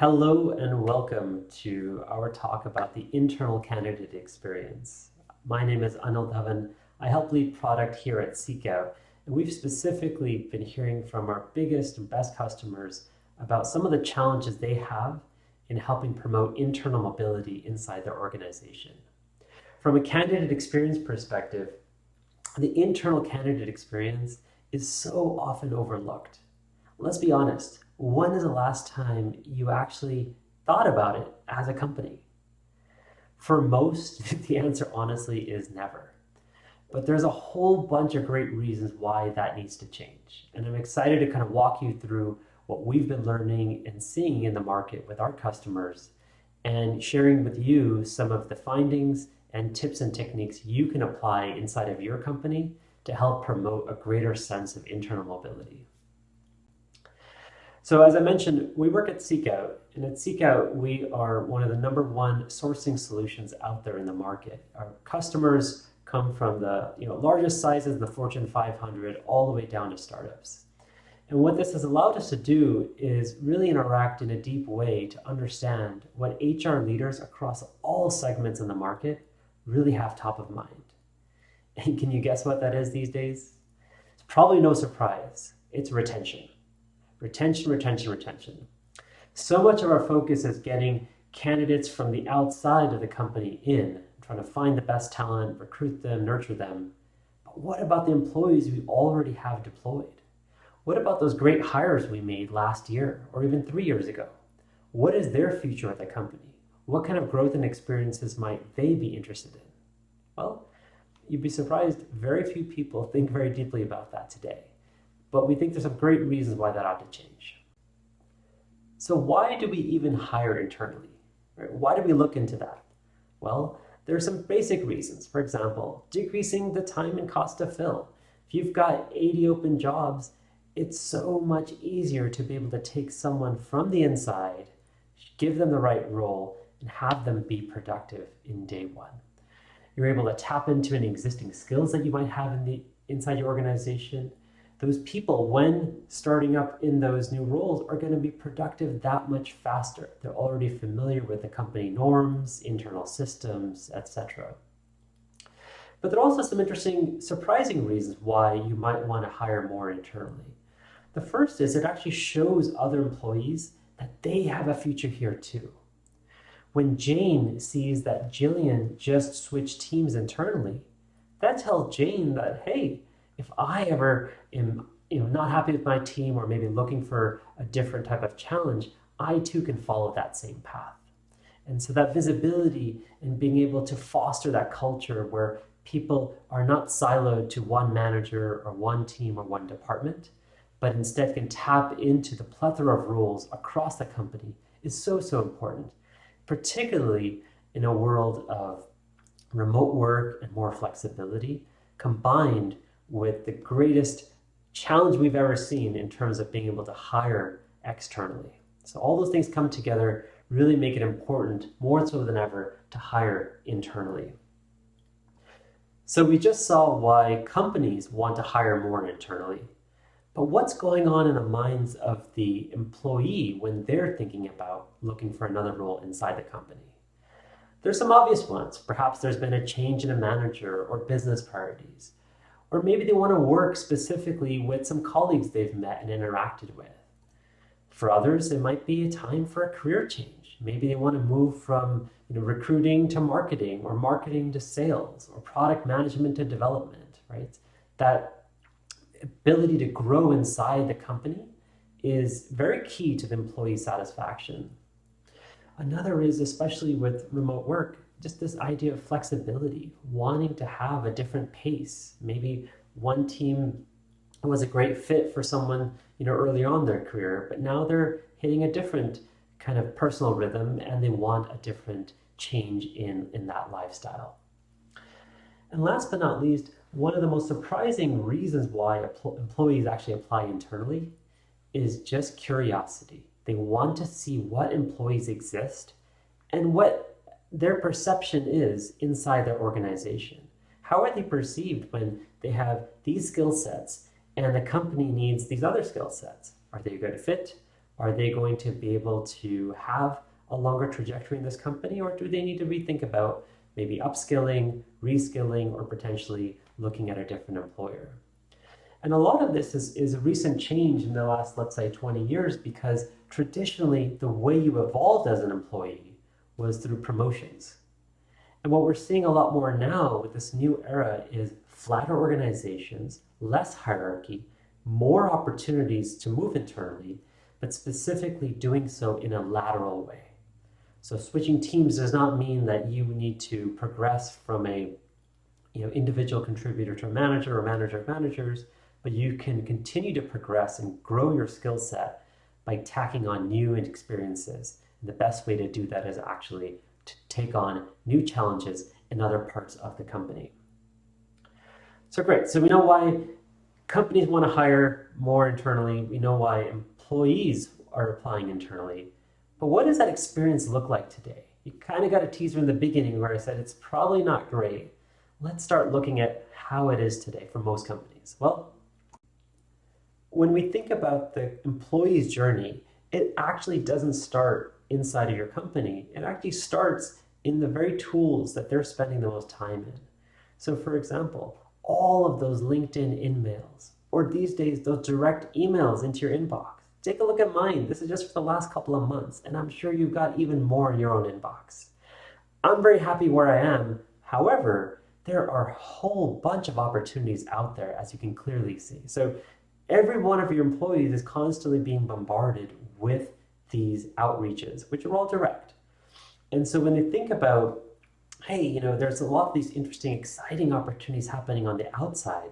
Hello and welcome to our talk about the internal candidate experience. My name is Anil Dhawan. I help lead product here at Seekout, and we've specifically been hearing from our biggest and best customers about some of the challenges they have in helping promote internal mobility inside their organization. From a candidate experience perspective, the internal candidate experience is so often overlooked. Let's be honest, when is the last time you actually thought about it as a company? For most, the answer honestly is never. But there's a whole bunch of great reasons why that needs to change. And I'm excited to kind of walk you through what we've been learning and seeing in the market with our customers and sharing with you some of the findings and tips and techniques you can apply inside of your company to help promote a greater sense of internal mobility. So as I mentioned, we work at Seekout, and at Seekout, we are one of the #1 sourcing solutions out there in the market. Our customers come from the largest sizes, the Fortune 500, all the way down to startups. And what this has allowed us to do is really interact in a deep way to understand what HR leaders across all segments in the market really have top of mind. And can you guess what that is these days? It's probably no surprise. It's retention. Retention, retention, retention. So much of our focus is getting candidates from the outside of the company in, trying to find the best talent, recruit them, nurture them. But what about the employees we already have deployed? What about those great hires we made last year or even 3 years ago? What is their future at the company? What kind of growth and experiences might they be interested in? Well, you'd be surprised, very few people think very deeply about that today. But we think there's some great reasons why that ought to change. So why do we even hire internally? Right? Why do we look into that? Well, there are some basic reasons. For example, decreasing the time and cost to fill. If you've got 80 open jobs, it's so much easier to be able to take someone from the inside, give them the right role, and have them be productive in day one. You're able to tap into any existing skills that you might have inside your organization. Those people, when starting up in those new roles, are going to be productive that much faster. They're already familiar with the company norms, internal systems, etc. But there are also some interesting, surprising reasons why you might want to hire more internally. The first is it actually shows other employees that they have a future here too. When Jane sees that Jillian just switched teams internally, that tells Jane that, hey, if I ever am not happy with my team or maybe looking for a different type of challenge, I too can follow that same path. And so that visibility and being able to foster that culture where people are not siloed to one manager or one team or one department, but instead can tap into the plethora of roles across the company is so, so important, particularly in a world of remote work and more flexibility, combined with the greatest challenge we've ever seen in terms of being able to hire externally. So all those things come together, really make it important, more so than ever, to hire internally. So we just saw why companies want to hire more internally. But what's going on in the minds of the employee when they're thinking about looking for another role inside the company? There's some obvious ones. Perhaps there's been a change in a manager or business priorities. Or maybe they want to work specifically with some colleagues they've met and interacted with. For others, it might be a time for a career change. Maybe they want to move from recruiting to marketing, or marketing to sales, or product management to development, right? That ability to grow inside the company is very key to the employee satisfaction. Another is, especially with remote work, just this idea of flexibility, wanting to have a different pace. Maybe one team was a great fit for someone early on in their career, but now they're hitting a different kind of personal rhythm and they want a different change in that lifestyle. And last but not least, one of the most surprising reasons why employees actually apply internally is just curiosity. They want to see what employees exist and what their perception is inside their organization. How are they perceived when they have these skill sets and the company needs these other skill sets? Are they a good fit? Are they going to be able to have a longer trajectory in this company, or do they need to rethink about maybe upskilling, reskilling, or potentially looking at a different employer? And a lot of this is a recent change in the last, let's say, 20 years, because traditionally the way you evolved as an employee was through promotions. And what we're seeing a lot more now with this new era is flatter organizations, less hierarchy, more opportunities to move internally, but specifically doing so in a lateral way. So switching teams does not mean that you need to progress from a individual contributor to a manager or manager of managers, but you can continue to progress and grow your skill set by tacking on new experiences. And the best way to do that is actually to take on new challenges in other parts of the company. So great. So we know why companies want to hire more internally. We know why employees are applying internally. But what does that experience look like today? You kind of got a teaser in the beginning where I said it's probably not great. Let's start looking at how it is today for most companies. Well, when we think about the employee's journey, it actually doesn't start inside of your company. It actually starts in the very tools that they're spending the most time in. So for example, all of those LinkedIn emails, or these days, those direct emails into your inbox. Take a look at mine. This is just for the last couple of months, and I'm sure you've got even more in your own inbox. I'm very happy where I am. However, there are a whole bunch of opportunities out there, as you can clearly see. So every one of your employees is constantly being bombarded with these outreaches, which are all direct. And so when they think about, hey, there's a lot of these interesting, exciting opportunities happening on the outside,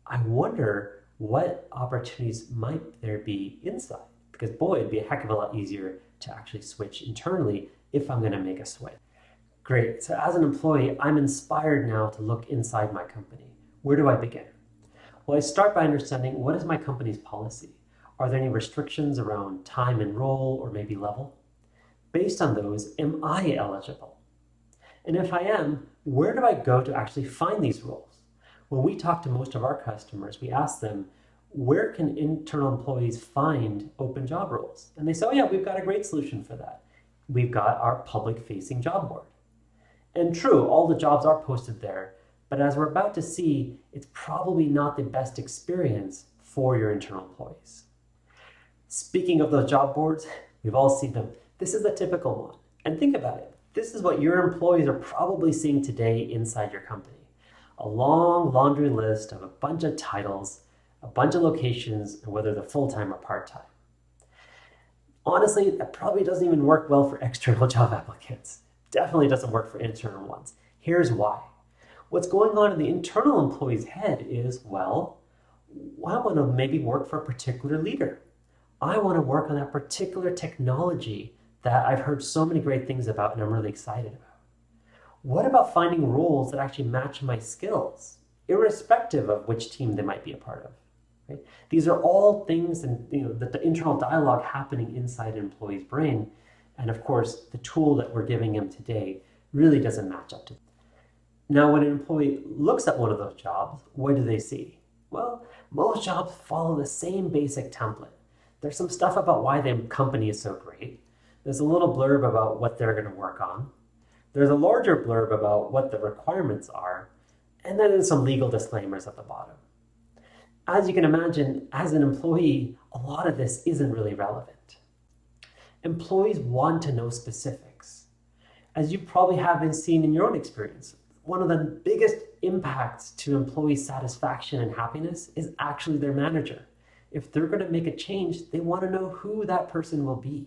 I wonder what opportunities might there be inside? Because boy, it'd be a heck of a lot easier to actually switch internally if I'm going to make a switch. Great. So as an employee, I'm inspired now to look inside my company. Where do I begin? Well, I start by understanding, what is my company's policy? Are there any restrictions around time and role, or maybe level? Based on those, am I eligible? And if I am, where do I go to actually find these roles? When we talk to most of our customers, we ask them, where can internal employees find open job roles? And they say, oh yeah, we've got a great solution for that. We've got our public-facing job board. And true, all the jobs are posted there, but as we're about to see, it's probably not the best experience for your internal employees. Speaking of those job boards, we've all seen them. This is a typical one. And think about it. This is what your employees are probably seeing today inside your company. A long laundry list of a bunch of titles, a bunch of locations, and whether they're full-time or part-time. Honestly, that probably doesn't even work well for external job applicants. Definitely doesn't work for internal ones. Here's why. What's going on in the internal employee's head is, well, I want to maybe work for a particular leader. I want to work on that particular technology that I've heard so many great things about and I'm really excited about. What about finding roles that actually match my skills, irrespective of which team they might be a part of? Right? These are all things, and the internal dialogue happening inside an employee's brain. And of course, the tool that we're giving him today really doesn't match up to them. Now, when an employee looks at one of those jobs, what do they see? Well, most jobs follow the same basic template. There's some stuff about why the company is so great. There's a little blurb about what they're going to work on. There's a larger blurb about what the requirements are, and then there's some legal disclaimers at the bottom. As you can imagine, as an employee, a lot of this isn't really relevant. Employees want to know specifics. As you probably have seen in your own experience, one of the biggest impacts to employee satisfaction and happiness is actually their manager. If they're going to make a change, they want to know who that person will be.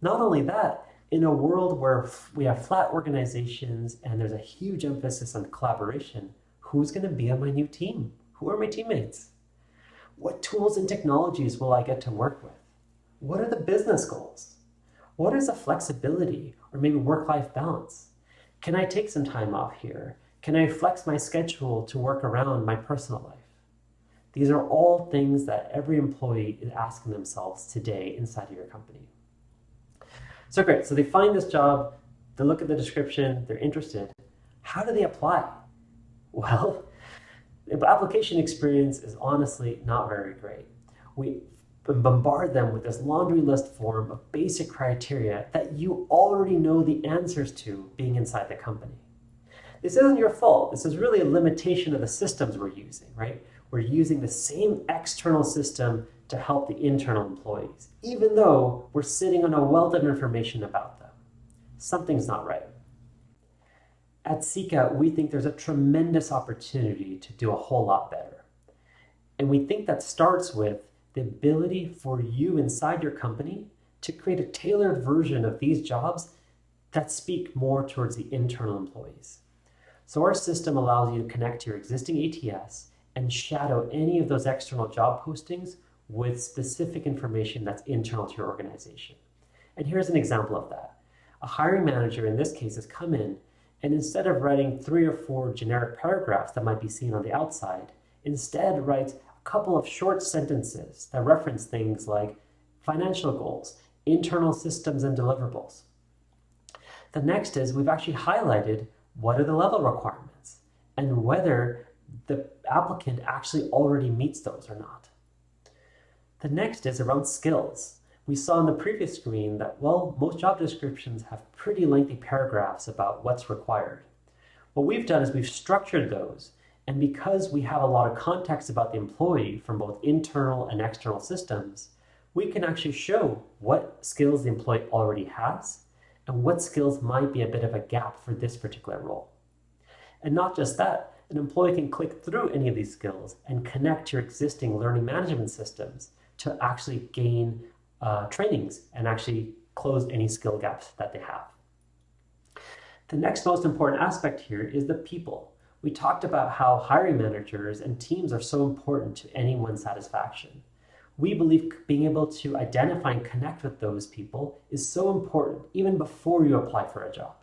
Not only that, in a world where we have flat organizations and there's a huge emphasis on collaboration, who's going to be on my new team? Who are my teammates? What tools and technologies will I get to work with? What are the business goals? What is the flexibility or maybe work-life balance? Can I take some time off here? Can I flex my schedule to work around my personal life? These are all things that every employee is asking themselves today inside of your company. So great, so they find this job, they look at the description, they're interested. How do they apply? Well, the application experience is honestly not very great. and bombard them with this laundry list form of basic criteria that you already know the answers to being inside the company. This isn't your fault. This is really a limitation of the systems we're using, right? We're using the same external system to help the internal employees, even though we're sitting on a wealth of information about them. Something's not right. At Seekout, we think there's a tremendous opportunity to do a whole lot better. And we think that starts with the ability for you inside your company to create a tailored version of these jobs that speak more towards the internal employees. So our system allows you to connect to your existing ATS and shadow any of those external job postings with specific information that's internal to your organization. And here's an example of that. A hiring manager in this case has come in, and instead of writing 3 or 4 generic paragraphs that might be seen on the outside, instead writes a couple of short sentences that reference things like financial goals, internal systems and deliverables. The next is we've actually highlighted what are the level requirements and whether the applicant actually already meets those or not. The next is around skills. We saw on the previous screen that, well, most job descriptions have pretty lengthy paragraphs about what's required. What we've done is we've structured those, and because we have a lot of context about the employee from both internal and external systems, we can actually show what skills the employee already has and what skills might be a bit of a gap for this particular role. And not just that, an employee can click through any of these skills and connect to your existing learning management systems to actually gain trainings and actually close any skill gaps that they have. The next most important aspect here is the people. We talked about how hiring managers and teams are so important to anyone's satisfaction. We believe being able to identify and connect with those people is so important even before you apply for a job.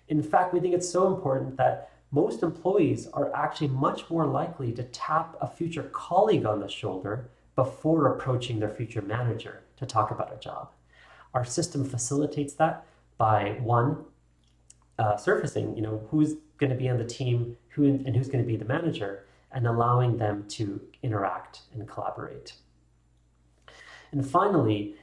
In fact, we think it's so important that most employees are actually much more likely to tap a future colleague on the shoulder before approaching their future manager to talk about a job. Our system facilitates that by surfacing, who's going to be on the team, who's going to be the manager, and allowing them to interact and collaborate. And finally,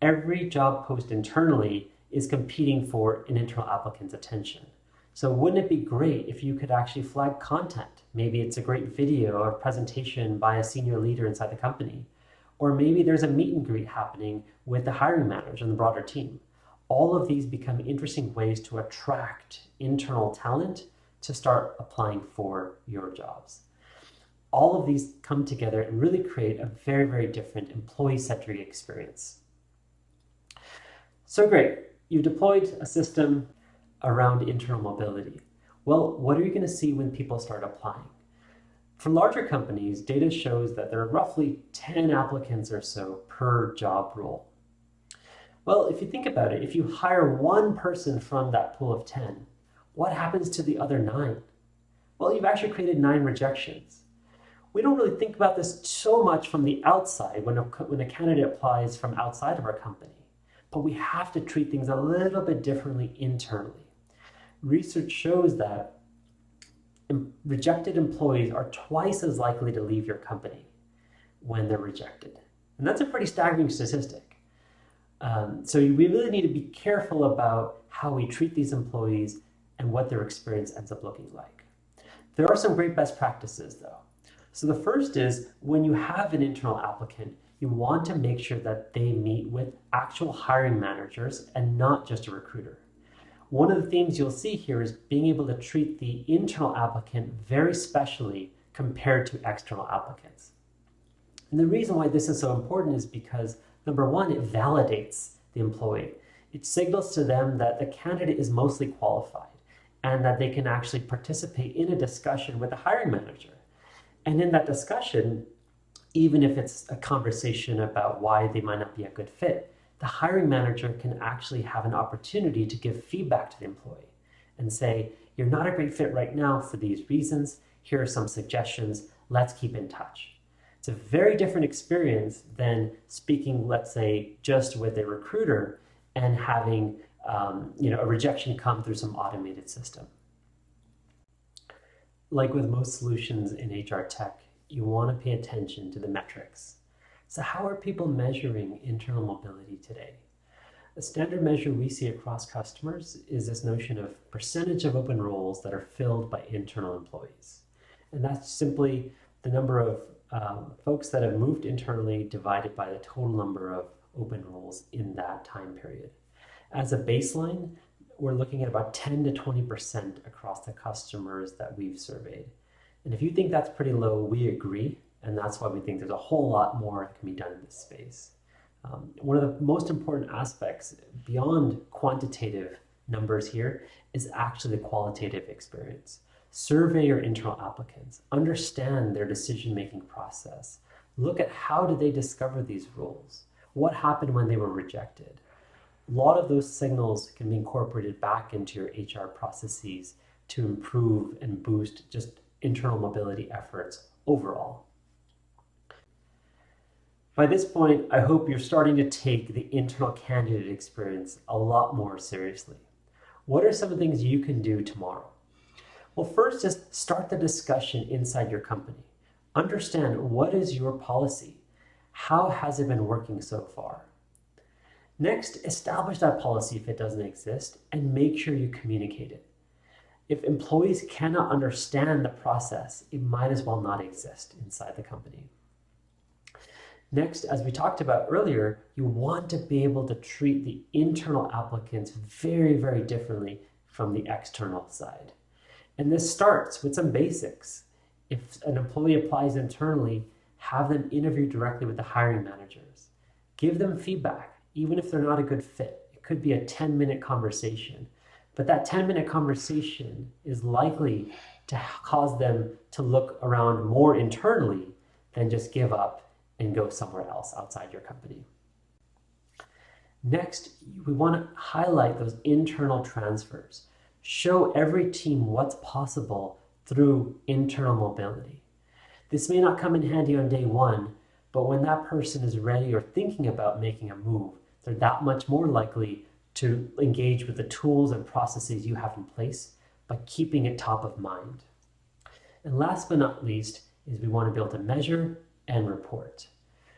every job post internally is competing for an internal applicant's attention. So wouldn't it be great if you could actually flag content? Maybe it's a great video or presentation by a senior leader inside the company. Or maybe there's a meet and greet happening with the hiring manager and the broader team. All of these become interesting ways to attract internal talent to start applying for your jobs. All of these come together and really create a very, very different employee-centric experience. So great, you deployed a system around internal mobility. Well, what are you going to see when people start applying? For larger companies, data shows that there are roughly 10 applicants or so per job role. Well, if you think about it, if you hire one person from that pool of 10, what happens to the other 9? Well, you've actually created 9 rejections. We don't really think about this so much from the outside when a candidate applies from outside of our company, but we have to treat things a little bit differently internally. Research shows that rejected employees are twice as likely to leave your company when they're rejected. And that's a pretty staggering statistic. So we really need to be careful about how we treat these employees and what their experience ends up looking like. There are some great best practices though. So the first is when you have an internal applicant, you want to make sure that they meet with actual hiring managers and not just a recruiter. One of the themes you'll see here is being able to treat the internal applicant very specially compared to external applicants. And the reason why this is so important is because, number one, it validates the employee. It signals to them that the candidate is mostly qualified and that they can actually participate in a discussion with the hiring manager. And in that discussion, even if it's a conversation about why they might not be a good fit, the hiring manager can actually have an opportunity to give feedback to the employee and say, you're not a great fit right now for these reasons. Here are some suggestions. Let's keep in touch. It's a very different experience than speaking, let's say, just with a recruiter and having a rejection come through some automated system. Like with most solutions in HR tech, you want to pay attention to the metrics. So how are people measuring internal mobility today? A standard measure we see across customers is this notion of percentage of open roles that are filled by internal employees. And that's simply the number of folks that have moved internally divided by the total number of open roles in that time period. As a baseline, we're looking at about 10 to 20% across the customers that we've surveyed. And if you think that's pretty low, we agree, and that's why we think there's a whole lot more that can be done in this space. One of the most important aspects beyond quantitative numbers here is actually the qualitative experience. Survey your internal applicants, understand their decision-making process, look at how did they discover these roles, what happened when they were rejected. A lot of those signals can be incorporated back into your HR processes to improve and boost just internal mobility efforts overall. By this point, I hope you're starting to take the internal candidate experience a lot more seriously. What are some of the things you can do tomorrow? Well, first is start the discussion inside your company. Understand what is your policy? How has it been working so far? Next, establish that policy if it doesn't exist and make sure you communicate it. If employees cannot understand the process, it might as well not exist inside the company. Next, as we talked about earlier, you want to be able to treat the internal applicants very, very differently from the external side. And this starts with some basics. If an employee applies internally, have them interview directly with the hiring managers. Give them feedback, even if they're not a good fit. It could be a 10-minute conversation, but that 10-minute conversation is likely to cause them to look around more internally than just give up and go somewhere else outside your company. Next, we want to highlight those internal transfers. Show every team what's possible through internal mobility. This may not come in handy on day one, but when that person is ready or thinking about making a move, they're that much more likely to engage with the tools and processes you have in place by keeping it top of mind. And last but not least is we want to be able to measure and report.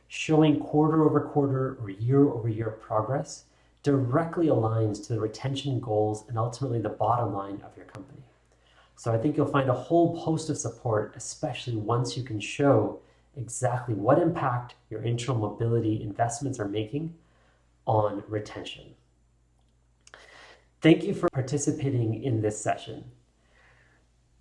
Showing quarter over quarter or year over year progress directly aligns to the retention goals and ultimately the bottom line of your company. So I think you'll find a whole host of support, especially once you can show exactly what impact your internal mobility investments are making on retention. Thank you for participating in this session.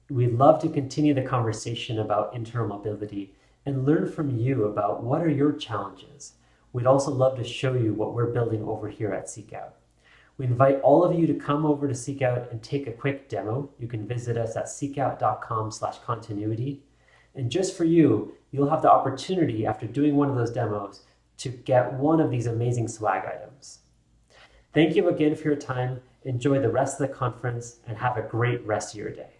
We'd love to continue the conversation about internal mobility and learn from you about what are your challenges. We'd also love to show you what we're building over here at SeekOut. We invite all of you to come over to SeekOut and take a quick demo. You can visit us at seekout.com/continuity. And just for you, you'll have the opportunity after doing one of those demos to get one of these amazing swag items. Thank you again for your time. Enjoy the rest of the conference and have a great rest of your day.